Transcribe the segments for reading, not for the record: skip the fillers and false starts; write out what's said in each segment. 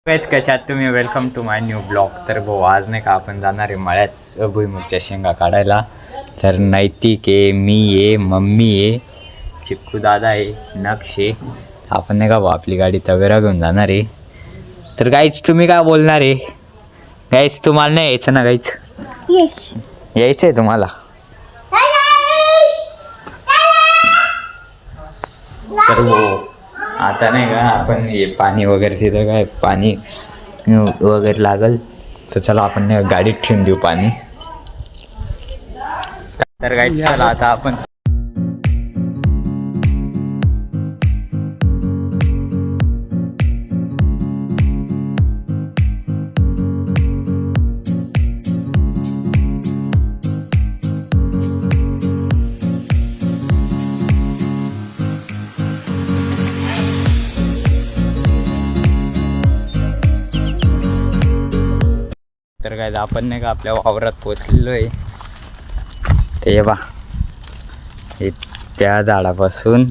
काहीच कशात तुम्ही welcome to my new blog. तर भाऊ आज नाही का आपण जाणार आहे मळ्यात भुईमुगच्या शेंगा काढायला. तर नैतिक आहे, मी आहे, मम्मी आहे, चिक्कू दादा आहे, नक्ष आहे. आपण नाही का भाऊ आपली गाडी तवेरा घेऊन जाणार आहे. तर गाईच तुम्ही काय बोलणार आहे? गाईच तुम्हाला नाही यायचं ना? गाईच यायचं आहे तुम्हाला? तर भाऊ आता नाही का आपण हे पाणी वगैरे तिथं काय पाणी वगैरे लागल तर चला आपण गाडीत ठेवून देऊ पाणी. तर काय चला आता आपण तर काय आपण नाही का आपल्या वावरात पोचलेलो आहे. ते बा हे त्या झाडापासून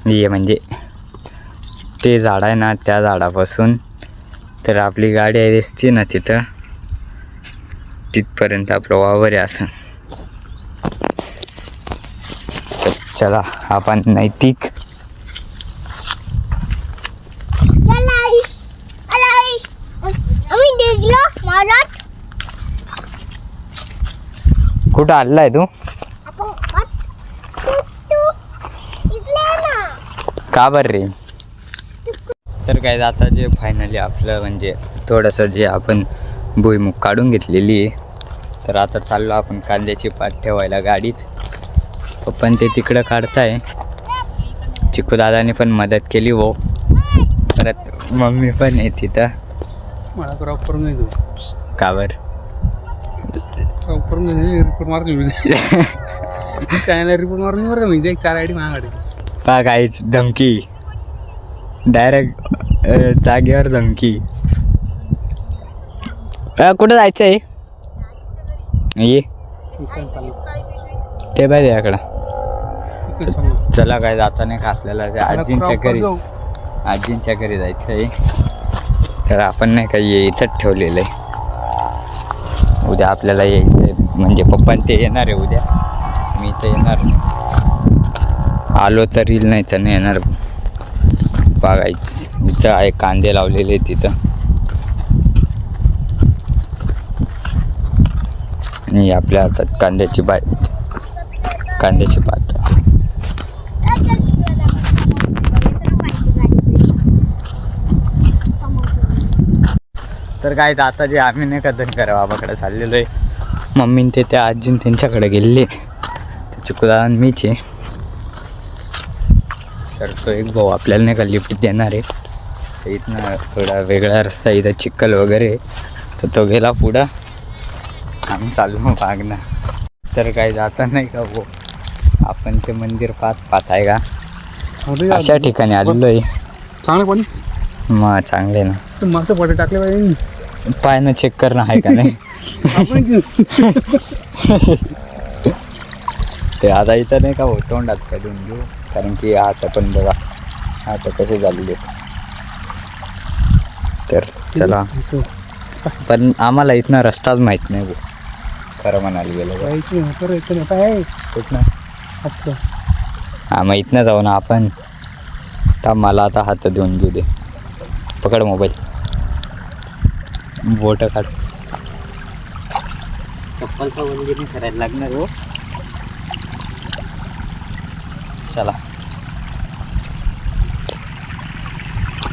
हे म्हणजे ते झाड आहे ना, त्या झाडापासून तर आपली गाडी आहे दिसते ना तिथं, तिथपर्यंत आपलं वावर आहे असं. तर चला आपण नैतिक कुठं आलाय तू? का बर रे? तर काय आता जे फायनली आपलं म्हणजे थोडंसं जे आपण भुईमुग काढून घेतलेली आहे, तर आता चाललो आपण कांद्याची पात ठेवायला गाडीत. पण ते तिकडं काढताय. चिकू दादाने पण मदत केली हो. परत मम्मी पण आहे तिथं. मला क्रॉप करून नाही का बर? क्रॉप करून रिपोर्ट मारून चॅनलला रिपोर्ट मारून बरं म्हणजे एक 4 आयडी महागाडी पा काहीच धमकी डायरेक्ट जागेवर धमकी. कुठं जायचं आहे? ये ते पाहिजे याकडं. चला काय जाता नाही का आपल्याला त्या आजींच्या घरी जायचं आहे. तर आपण नाही का ये इथंच ठेवलेलं आहे. उद्या आपल्याला यायचं आहे म्हणजे पप्पा ते येणार आहे उद्या. मी तर येणार नाही, आलो तर येईल नाही तर नाही येणार. बघायचं इथं आहे कांदे लावलेले तिथं. आणि आपल्या हातात कांद्याची पात. तर काय आता जे आम्ही नाही का धनकर बाबाकडे चाललेलो आहे. मम्मीन ते त्या आजीन त्यांच्याकडे गेलेले. चिकूदादा आणि मीच आहे. तर तो एक भाऊ आपल्याला नाही का लिफ्ट देणार आहे. तर इथनं थोडा वेगळा रस्ता, इथं चिखल वगैरे, तर तो गेला पुढं, आम्ही चालू मागणं. तर काय जाता नाही का भाऊ आपण ते मंदिर पाहत आहे का, अशा ठिकाणी आलेलो आहे. चांगलं पाणी मग चांगले ना, मस्त फोटो टाकले पाहिजे. पायनं चेक करणं आहे का नाही. ते आता इथं नाही का हो तोंडात काढून घेऊ, कारण की आता पण बघा आता कसे झालेले. तर चला, पण आम्हाला इथनं रस्ताच माहीत नाही भाऊ, खरं म्हणायला गेलं. कुठनं? हां मग इथनं जाऊ ना आपण. तर मला आता हात देऊन घेऊ दे. पकड मोबाईल, बोट काढ. चप्पलचा वगैरे करायला लागणार हो. चला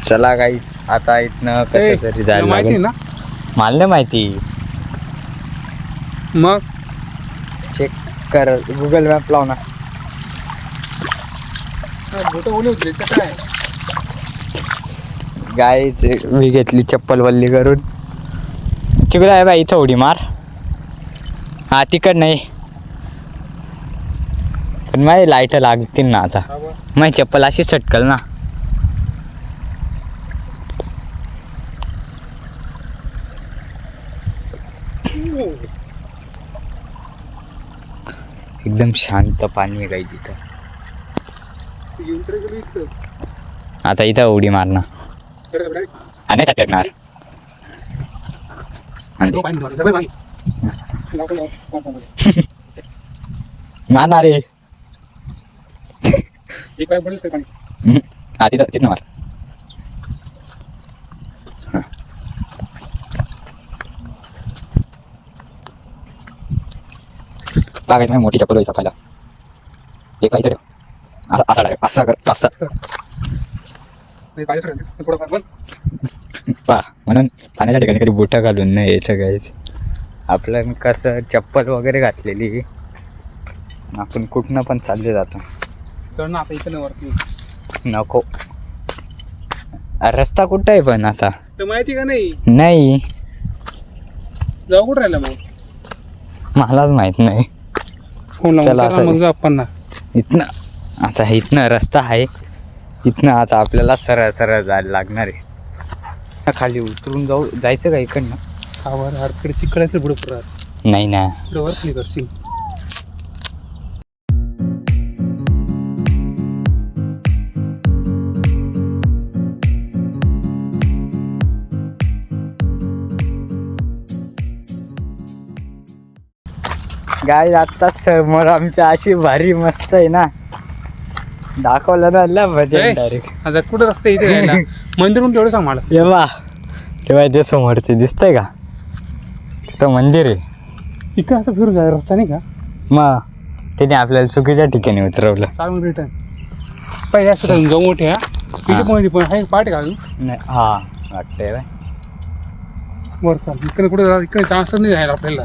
चला काहीच आता इथनं कसं तरी जायला लागेल ना. मला नाही माहिती, मग चेक कर, गुगल मॅप लाव ना. काय गाईच मी घेतली चप्पल वल्ली करून. चिकला आहे बाई, इथं उडी मार. हा तिकड नाही, पण माझी लाईट लागतील ना आता. माझी चप्पल अशी सटकल ना. एकदम शांत पाणी आहे गाईज इथं. आता इथं उडी मारणार. आणण्यासाठी लागणार तो पाणी मारलं. सगळं पाणी. मारणार रे. एक पाय पडेल ते पाणी. हा तिथं मार. बागायत नाही मोठी चप्पल व्हायचा पहिला. एक पाहिजे असा डायरेक्ट असा कर असा नाही, पाय सोडायचं. ते थोडंफार बघ. पा म्हणून पाण्याच्या ठिकाणी कधी बुटा घालून नाही यायचं काय. आपलं कसं चप्पल वगैरे घातलेली आपण कुठनं पण चालले जातो. चढ ना आता इकडे वरती. नको रस्ता कुठं आहे पण आता तर माहिती का नाही नाही जाऊ कुठं राहिला मग मलाच माहित नाही. फोन चला लावून आता. मग जाऊ आपण ना. इथनं आता इथनं रस्ता आहे. इथनं आता आपल्याला सरळ सरळ जायला लागणार आहे. खाली उतरून जायचं का इकडनं. हा वर हरकडे चिकड असेल पुढे पुढे नाही ना वर नाही करशील. गाय आता समोर आमच्या अशी भारी मस्त आहे ना. दाखवलं ना लय भजन ए, डायरेक्ट. आता कुठं रस्ता इथे राहिला मंदिरून तेवढं सांग मला. येवा तेव्हा ते समोर ते दिसतंय का तिथं मंदिर आहे. इकडं असं फिरून जायला रस्ता नाही का. मग त्याने आपल्याला चुकीच्या ठिकाणी उतरवलं. चालून रिटर्न पहिले असं जाऊ मोठ्या इथे पण आहे पाठ घालून नाही हा वाटतंय बाय. वर चाल. इकडे कुठे इकडे चान्स नाही जायला आपल्याला.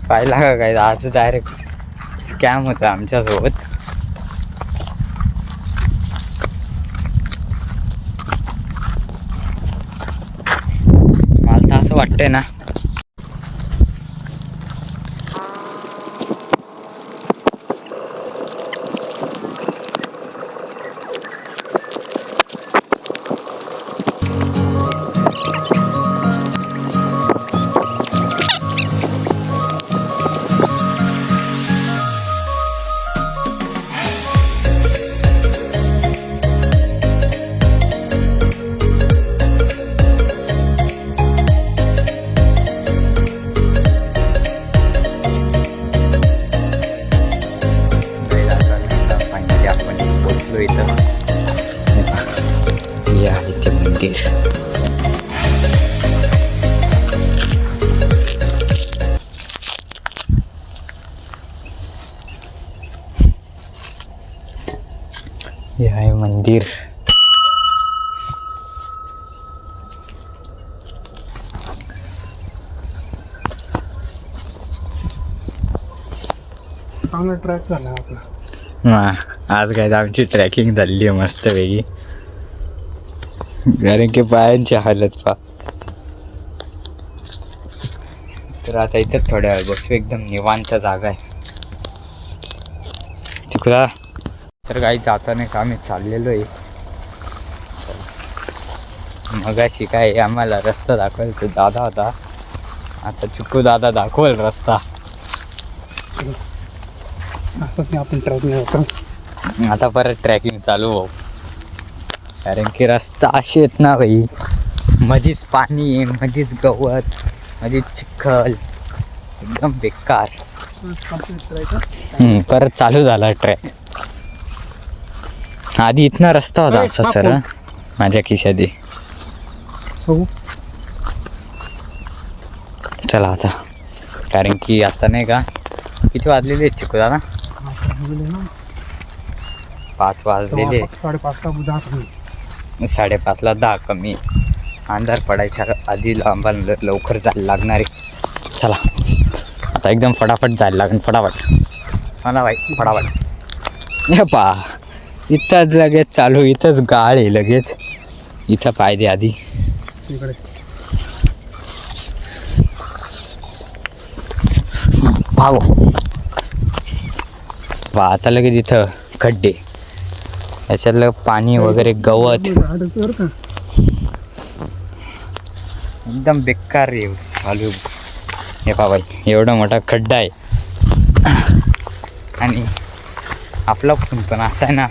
पाहिला का काय आज डायरेक्ट स्कॅम होता आमच्यासोबत. मला तर असं वाटतंय ना आपण पोचलो इथं. हे आहे ते मंदिर. हे आहे मंदिर. चांगला ट्रॅक झाला आपला. आज काय आमची ट्रॅकिंग झाली आहे मस्त वेगळी. कारण की पायांची हालत पा. तर आता इथं थोड्या वेळ बसू. एकदम निवांत जागा आहे तिकडा. तर काही जाताना का आम्ही चाललेलो आहे. मगाशी काय आम्हाला रस्ता दाखवायला तो दादा होता. आता चिक्कू दादा दाखवल रस्ता. असंच आपण ट्रॅक नाही होतं. आता परत ट्रॅकिंग चालू हो. कारण की रस्ता असे आहेत ना भाई. मधीच पाणी आहे, मधीच गवत, मधीच चिखल, एकदम बेकार. परत चालू झाला ट्रॅक. आधी इथनं रस्ता होता असा सर माझ्या खिशात. चला आता. कारण की आता नाही का किती वाजलेले आहेत चिकू दादा. 5 वाजलेले. 5:30ला 10 कमी. अंधार पडायच्या आधी आम्हाला लवकर जायला लागणार आहे. चला आता एकदम फटाफट जायला लागेल. फटाफट मला भाई फटाफट. हे पा इथंच लगेच चालू. इथंच गाळ आहे लगेच. इथं पाहिजे आधी. भागो वा. आता लगेच इथं खड्डे. याच्यातलं पाणी वगैरे गवत एकदम बेकार आहे चालू. हे बाबा एवढा मोठा खड्डा आहे. आणि आपला फोन पण असा आहे ना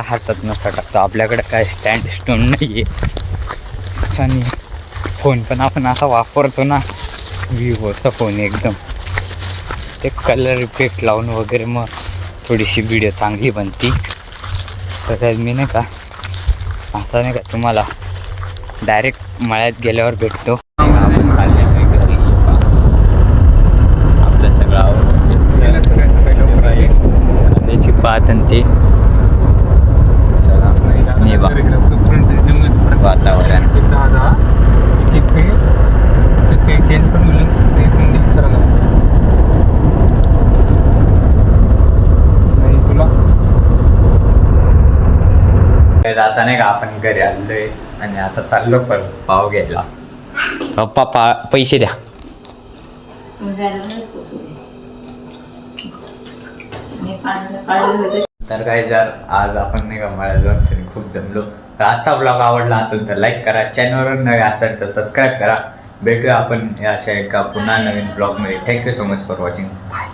हातात नसा टाकतो. आपल्याकडे काय स्टँड स्टोन नाही आहे आणि फोन पण आपण असा वापरतो ना विवोचा फोन एकदम ते कलर इफेक्ट लावून वगैरे मग थोडीशी व्हिडिओ चांगली बनती. तर काय मी नाही का आता नाही का तुम्हाला डायरेक्ट मळ्यात गेल्यावर भेटतो. आपण चाललेलो आहे घरी. आपलं सगळं कांद्याची पात आणि ते चला नाही बा वातावरण ते चेंज करून दिलं ते दिली सरांना तुला आता नाही का आपण घरी आलोय आणि आता चाललो परत पाव घ्यायला. पप्पा पैसे द्या. तर काय जर आज आपण नाही का मला जाऊन खूप जमलो. तर आजचा ब्लॉग आवडला असेल तर लाईक करा. चॅनलवर नवे असेल तर सबस्क्राईब करा. भेटूया आपण अशा एका पुन्हा नवीन ब्लॉगमध्ये. Thank you so much for watching. Bye.